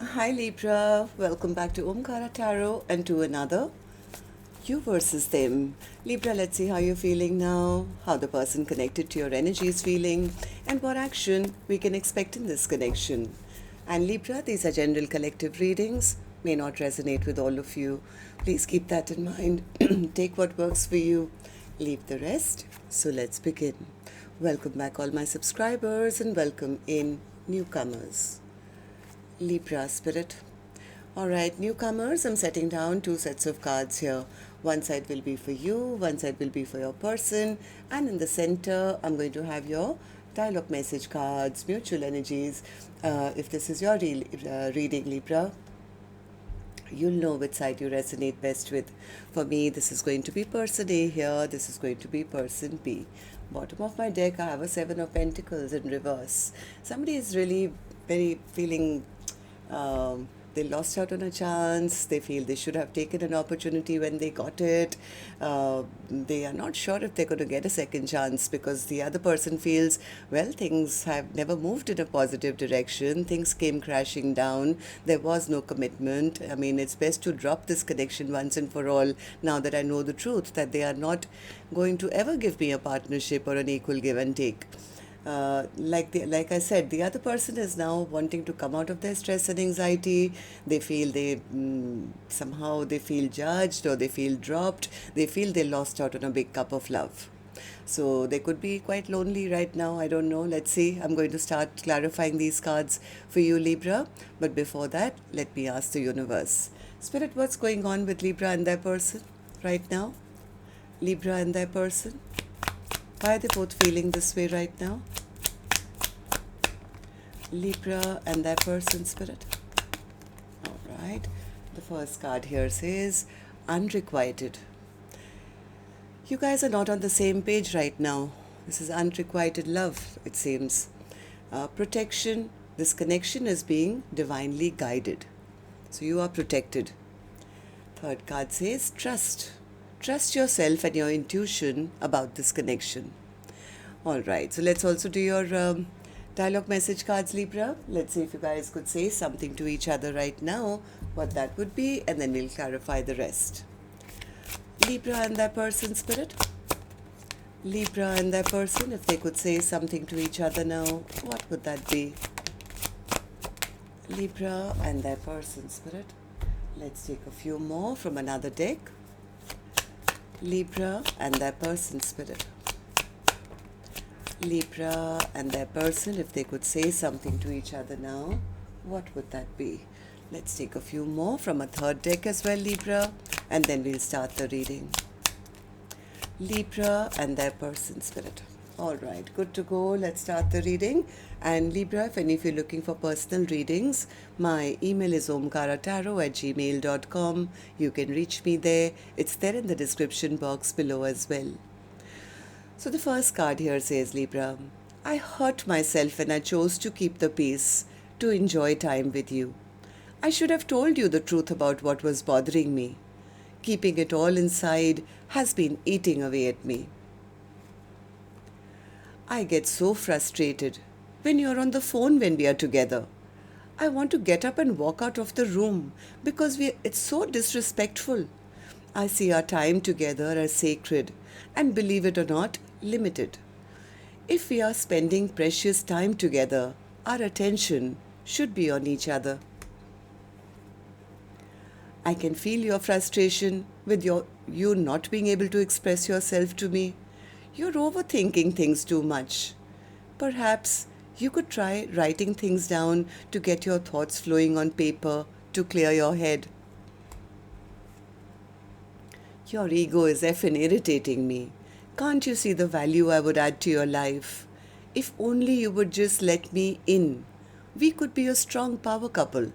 Hi Libra, welcome back to Omkaratarot and to another You versus Them. Libra, let's see how you're feeling now, how the person connected to your energy is feeling, and what action we can expect in this connection. And Libra, these are general collective readings, may not resonate with all of you. Please keep that in mind. Take what works for you, leave the rest. So let's begin. Welcome back, all my subscribers, and welcome in newcomers. Libra spirit. Alright, newcomers, I'm setting down two sets of cards here. One side will be for you, one side will be for your person, and in the center, I'm going to have your dialogue message cards, mutual energies. If this is your reading, Libra, you'll know which side you resonate best with. For me, this is going to be person A here, this is going to be person B. Bottom of my deck, I have a Seven of Pentacles in reverse. Somebody is really very feeling they lost out on a chance. They feel they should have taken an opportunity when they got it. They are not sure if they're going to get a second chance because the other person feels, well, things have never moved in a positive direction. Things came crashing down. There was no commitment. I mean, it's best to drop this connection once and for all now that I know the truth, that they are not going to ever give me a partnership or an equal give and take. Like I said, the other person is now wanting to come out of their stress and anxiety. They feel somehow they feel judged or they feel dropped. They feel they lost out on a big cup of love. So they could be quite lonely right now. I don't know. Let's see. I'm going to start clarifying these cards for you, Libra. But before that, let me ask the universe. Spirit, what's going on with Libra and their person right now? Libra and their person. Why are they both feeling this way right now? Libra and their person, Spirit. All right. The first card here says unrequited. You guys are not on the same page right now. This is unrequited love, it seems. Protection. This connection is being divinely guided. So you are protected. Third card says trust. Trust yourself and your intuition about this connection. All right, so let's also do your dialogue message cards, Libra. Let's see if you guys could say something to each other right now, what that would be, and then we'll clarify the rest. Libra and their person, Spirit. Libra and their person, if they could say something to each other now, what would that be? Libra and their person, Spirit. Let's take a few more from another deck. Libra and their person, Spirit. Libra and their person, if they could say something to each other now, what would that be? Let's take a few more from a third deck as well, Libra, and then we'll start the reading. Libra and their person, Spirit. All right, good to go. Let's start the reading. And Libra, if any of you are looking for personal readings, my email is omkaratarot@gmail.com. You can reach me there. It's there in the description box below as well. So the first card here says, Libra, I hurt myself when I chose to keep the peace, to enjoy time with you. I should have told you the truth about what was bothering me. Keeping it all inside has been eating away at me. I get so frustrated when you're on the phone when we are together. I want to get up and walk out of the room because it's so disrespectful. I see our time together as sacred and, believe it or not, limited. If we are spending precious time together, our attention should be on each other. I can feel your frustration with you not being able to express yourself to me. You're overthinking things too much. Perhaps you could try writing things down to get your thoughts flowing on paper to clear your head. Your ego is effing irritating me. Can't you see the value I would add to your life? If only you would just let me in. We could be a strong power couple.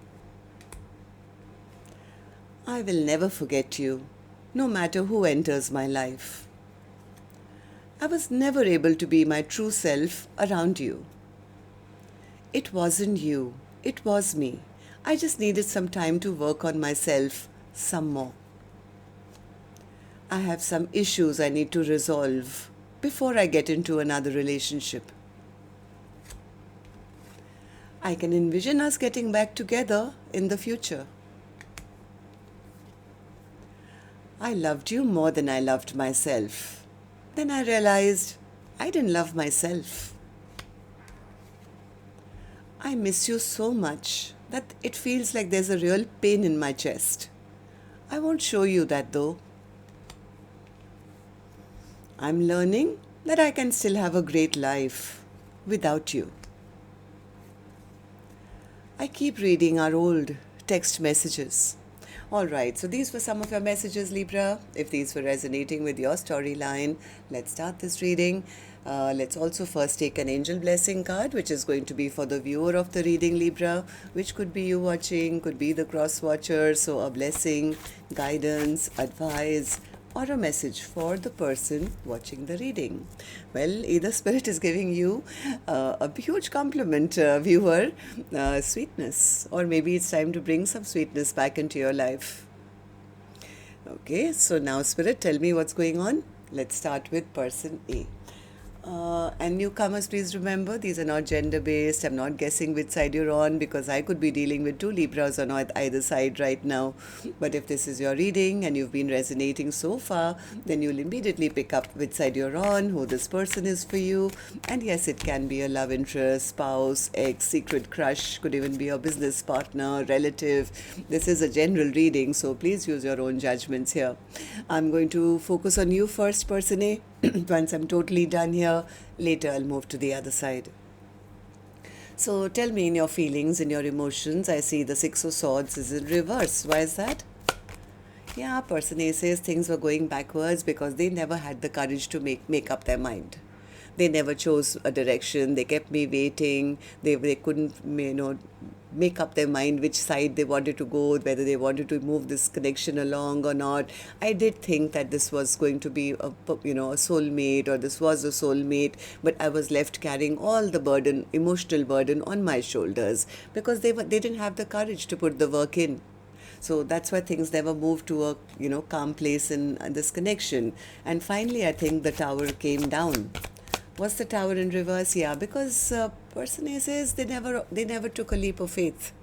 I will never forget you, no matter who enters my life. I was never able to be my true self around you. It wasn't you, it was me. I just needed some time to work on myself some more. I have some issues I need to resolve before I get into another relationship. I can envision us getting back together in the future. I loved you more than I loved myself. Then I realized I didn't love myself. I miss you so much that it feels like there's a real pain in my chest. I won't show you that though. I'm learning that I can still have a great life without you. I keep reading our old text messages. Alright, so these were some of your messages, Libra. If these were resonating with your storyline, let's start this reading. Let's also first take an angel blessing card, which is going to be for the viewer of the reading, Libra, which could be you watching, could be the cross watcher. So a blessing, guidance, advice, or a message for the person watching the reading. Well, either spirit is giving you a huge compliment, viewer, sweetness, or maybe it's time to bring some sweetness back into your life. Okay, so now spirit, tell me what's going on. Let's start with person A. And newcomers, please remember, these are not gender-based. I'm not guessing which side you're on because I could be dealing with two Libras on either side right now. But if this is your reading and you've been resonating so far, then you'll immediately pick up which side you're on, who this person is for you. And yes, it can be a love interest, spouse, ex, secret crush, could even be a business partner, relative. This is a general reading, so please use your own judgments here. I'm going to focus on you first, person A. Once I'm totally done here, later I'll move to the other side. So tell me in your feelings, in your emotions, I see the Six of Swords is in reverse. Why is that? Yeah, person A says things were going backwards because they never had the courage to make up their mind. They never chose a direction. They kept me waiting. They couldn't, make up their mind which side they wanted to go, whether they wanted to move this connection along or not. I did think that this was going to be a soulmate, or this was a soulmate, but I was left carrying all the burden, emotional burden on my shoulders because they didn't have the courage to put the work in. So that's why things never moved to a calm place in this connection. And finally, I think the tower came down. Was the tower in reverse? Yeah, because person A says they never took a leap of faith.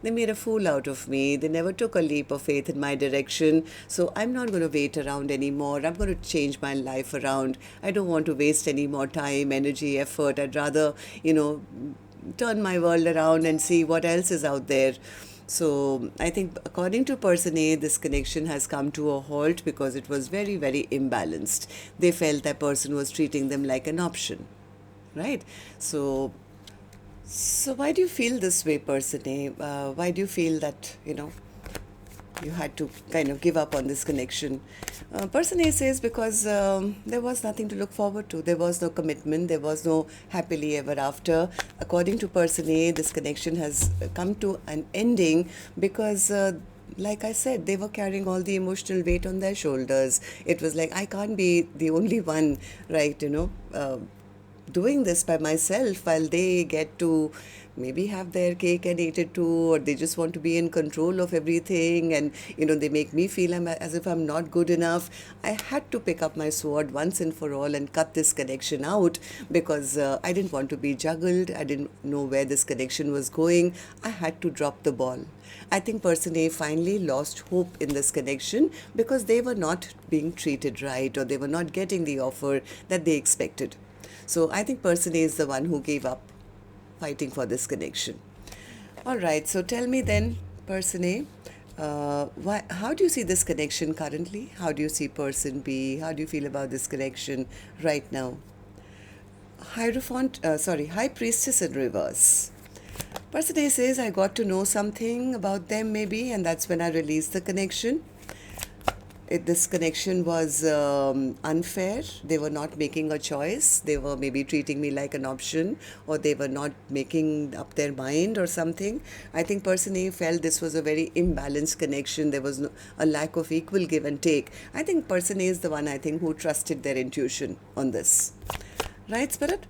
They made a fool out of me. They never took a leap of faith in my direction. So I'm not going to wait around anymore. I'm going to change my life around. I don't want to waste any more time, energy, effort. I'd rather, turn my world around and see what else is out there. So I think according to person A, this connection has come to a halt because it was very, very imbalanced. They felt that person was treating them like an option, right? So why do you feel this way, person A? Why do you feel that, you had to kind of give up on this connection? Person A says because there was nothing to look forward to. There was no commitment. There was no happily ever after. According to person A, this connection has come to an ending because like I said, they were carrying all the emotional weight on their shoulders. It was like, I can't be the only one, right, doing this by myself while they get to maybe have their cake and eat it too, or they just want to be in control of everything, and they make me feel as if I'm not good enough. I had to pick up my sword once and for all and cut this connection out because I didn't want to be juggled. I didn't know where this connection was going. I had to drop the ball. I think person A finally lost hope in this connection because they were not being treated right, or they were not getting the offer that they expected. So I think person A is the one who gave up fighting for this connection. All right, so tell me then, person A, how do you see this connection currently? How do you see person B? How do you feel about this connection right now? High Priestess in reverse. Person A says, I got to know something about them maybe, and that's when I released the connection. This connection was unfair. They were not making a choice. They were maybe treating me like an option, or they were not making up their mind or something. I think person A felt this was a very imbalanced connection. There was a lack of equal give and take. I think person A is the one, who trusted their intuition on this. Right, Spirit?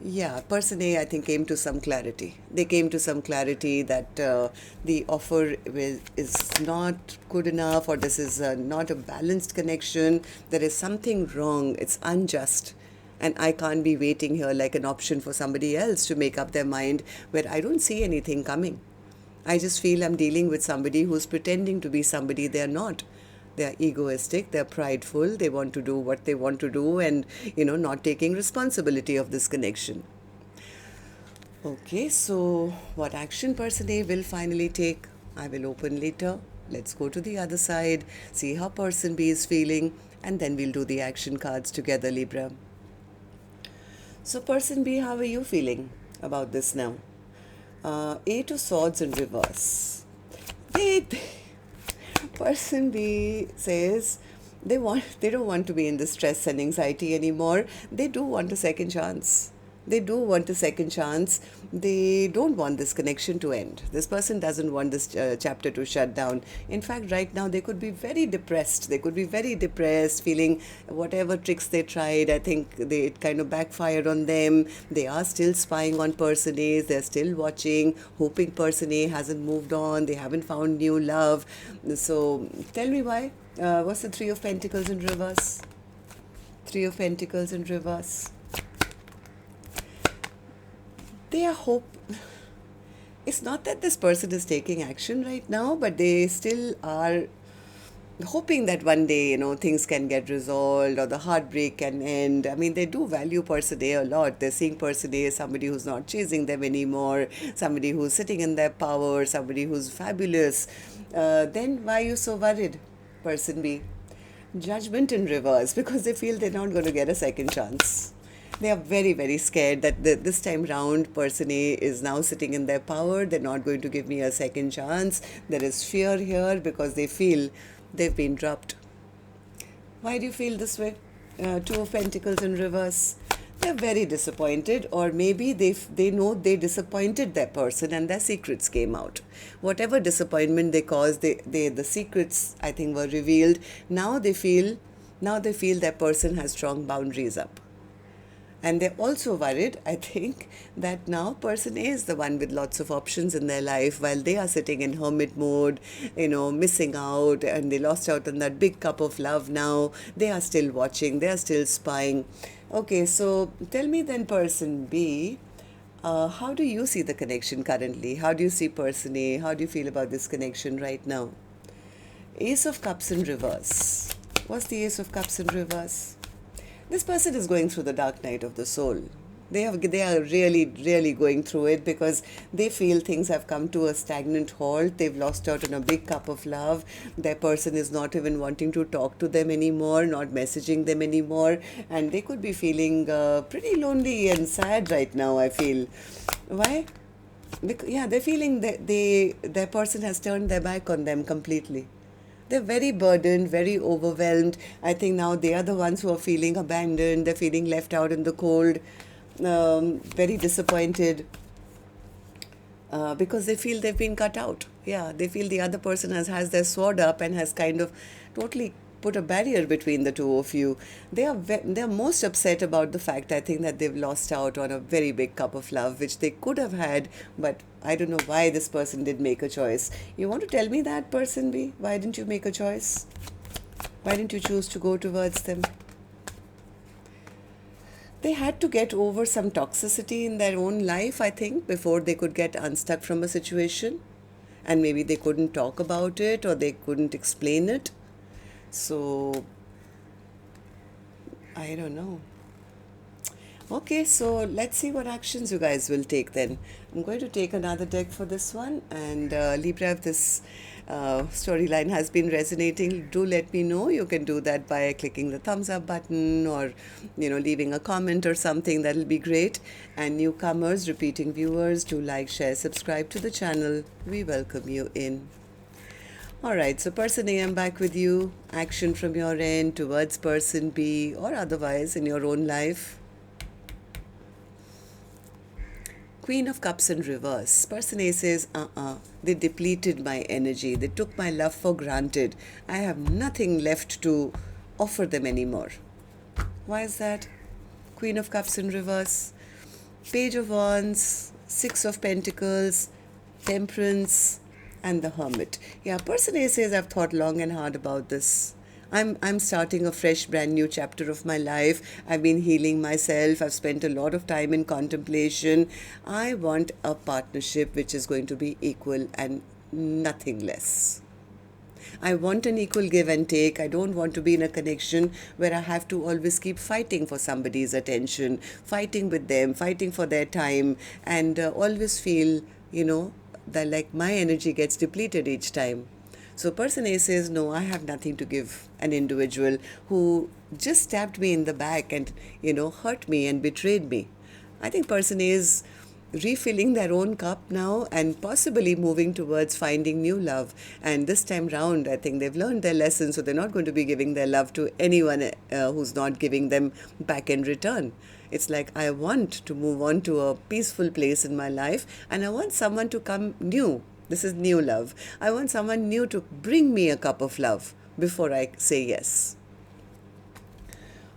Yeah, person A, I think, came to some clarity. They came to some clarity that the offer is not good enough, or this is not a balanced connection. There is something wrong. It's unjust. And I can't be waiting here like an option for somebody else to make up their mind where I don't see anything coming. I just feel I'm dealing with somebody who's pretending to be somebody they're not. They're egoistic, they're prideful, they want to do what they want to do and, not taking responsibility of this connection. Okay, so what action person A will finally take, I will open later. Let's go to the other side, see how person B is feeling, and then we'll do the action cards together, Libra. So person B, how are you feeling about this now? Eight of Swords in reverse. Person B says they don't want to be in the stress and anxiety anymore. They do want a second chance. They do want a second chance. They don't want this connection to end. This person doesn't want this chapter to shut down. In fact, right now they could be very depressed. They could be very depressed, feeling whatever tricks they tried, I think it kind of backfired on them. They are still spying on person A. They're still watching, hoping person A hasn't moved on. They haven't found new love. So tell me why. What's the Three of Pentacles in reverse? Three of Pentacles in reverse. They are it's not that this person is taking action right now, but they still are hoping that one day, things can get resolved or the heartbreak can end. I mean, they do value person A a lot. They're seeing person A as somebody who's not chasing them anymore, somebody who's sitting in their power, somebody who's fabulous. Then why are you so worried, person B? Judgment in reverse, because they feel they're not going to get a second chance. They are very, very scared that this time round, person A is now sitting in their power. They're not going to give me a second chance. There is fear here because they feel they've been dropped. Why do you feel this way? Two of Pentacles in reverse. They're very disappointed, or maybe they know they disappointed their person and their secrets came out. Whatever disappointment they caused, the secrets, I think, were revealed. Now they feel their person has strong boundaries up. And they're also worried, I think, that now person A is the one with lots of options in their life while they are sitting in hermit mode, missing out, and they lost out on that big cup of love now. They are still watching, they are still spying. Okay, so tell me then, person B, how do you see the connection currently? How do you see person A? How do you feel about this connection right now? Ace of Cups in reverse. What's the Ace of Cups in reverse? This person is going through the dark night of the soul. They are really, really going through it because they feel things have come to a stagnant halt. They've lost out on a big cup of love. Their person is not even wanting to talk to them anymore, not messaging them anymore. And they could be feeling pretty lonely and sad right now, I feel. Why? Because, they're feeling that their person has turned their back on them completely. They're very burdened, very overwhelmed. I think now they are the ones who are feeling abandoned. They're feeling left out in the cold, very disappointed because they feel they've been cut out. Yeah, they feel the other person has their sword up and has kind of totally put a barrier between the two of you. They're most upset about the fact, I think, that they've lost out on a very big cup of love, which they could have had, but I don't know why this person did make a choice. You want to tell me that, person B? Why didn't you make a choice? Why didn't you choose to go towards them? They had to get over some toxicity in their own life, I think, before they could get unstuck from a situation. And maybe they couldn't talk about it or they couldn't explain it. So, I don't know. Okay, so let's see what actions you guys will take then. I'm going to take another deck for this one. And Libra, if this storyline has been resonating, do let me know. You can do that by clicking the thumbs up button or, leaving a comment or something. That'll be great. And newcomers, repeating viewers, do like, share, subscribe to the channel. We welcome you in. Alright, so person A, I'm back with you. Action from your end towards person B or otherwise in your own life. Queen of Cups in reverse. Person A says, they depleted my energy. They took my love for granted. I have nothing left to offer them anymore. Why is that? Queen of Cups in reverse. Page of Wands, Six of Pentacles, Temperance, and the Hermit. Yeah, person A says, I've thought long and hard about this. I'm starting a fresh, brand new chapter of my life. I've been healing myself. I've spent a lot of time in contemplation. I want a partnership which is going to be equal and nothing less. I want an equal give and take. I don't want to be in a connection where I have to always keep fighting for somebody's attention, fighting with them, fighting for their time, and always feel, that like my energy gets depleted each time. So person A says, no, I have nothing to give an individual who just stabbed me in the back and, hurt me and betrayed me. I think person A is refilling their own cup now and possibly moving towards finding new love. And this time round, I think they've learned their lesson, so they're not going to be giving their love to anyone who's not giving them back in return. It's like I want to move on to a peaceful place in my life, and I want someone to come new. This is new love. I want someone new to bring me a cup of love before I say yes.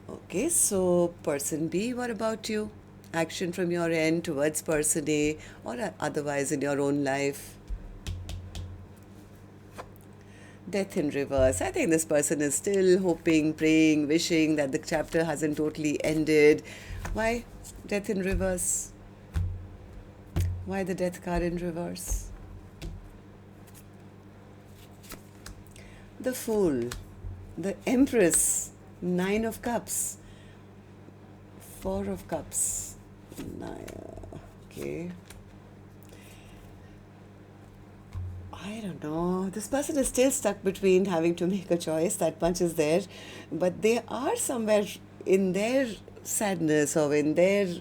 Okay, so person B, what about you? Action from your end towards person A or otherwise in your own life. Death in reverse. I think this person is still hoping, praying, wishing that the chapter hasn't totally ended. Why death in reverse? Why the death card in reverse? The Fool, the Empress, Nine of Cups, Four of Cups. Okay. I don't know. This person is still stuck between having to make a choice. That much is there. But they are somewhere in their sadness or in their,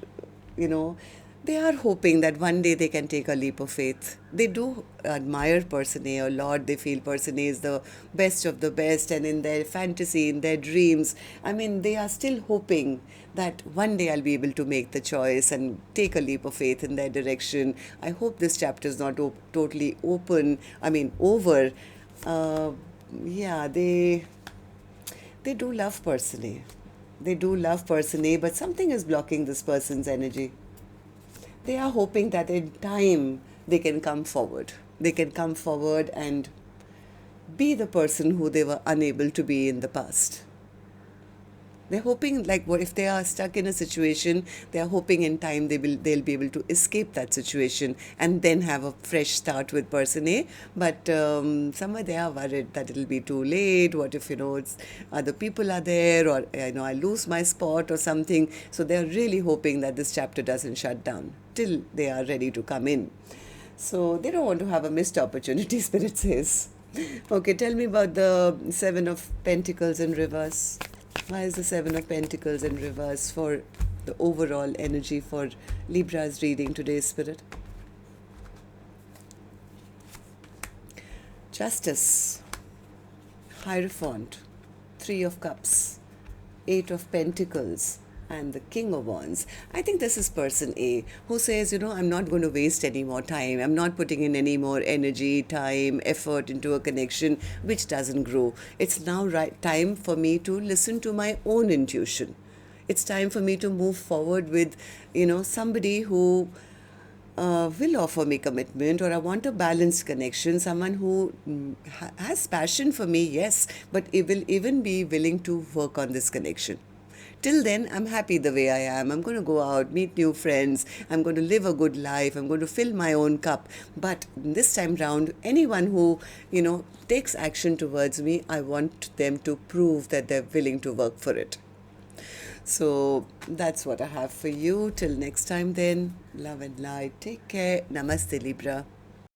they are hoping that one day they can take a leap of faith. They do admire person A a lot. They feel person A is the best of the best, and in their fantasy, in their dreams, they are still hoping that one day I'll be able to make the choice and take a leap of faith in their direction. I hope this chapter is not totally over. Yeah, they do love person A. They do love person A, but something is blocking this person's energy. They are hoping that in time they can come forward. They can come forward and be the person who they were unable to be in the past. They're hoping, like, what if they are stuck in a situation, they are hoping in time they'll be able to escape that situation and then have a fresh start with person A. But somewhere they are worried that it'll be too late. What if, it's other people are there, or I lose my spot or something. So they're really hoping that this chapter doesn't shut down till they are ready to come in. So they don't want to have a missed opportunity, Spirit says. Okay, tell me about the Seven of Pentacles in reverse. Why is the Seven of Pentacles in reverse for the overall energy for Libra's reading today, Spirit? Justice, Hierophant, Three of Cups, Eight of Pentacles, and the King of Wands. I think this is person A who says, I'm not going to waste any more time. I'm not putting in any more energy, time, effort into a connection which doesn't grow. It's now time for me to listen to my own intuition. It's time for me to move forward with, somebody who will offer me commitment, or I want a balanced connection, someone who has passion for me, yes, but it will even be willing to work on this connection. Till then, I'm happy the way I am. I'm going to go out, meet new friends. I'm going to live a good life. I'm going to fill my own cup. But this time round, anyone who, takes action towards me, I want them to prove that they're willing to work for it. So that's what I have for you. Till next time then, love and light. Take care. Namaste, Libra.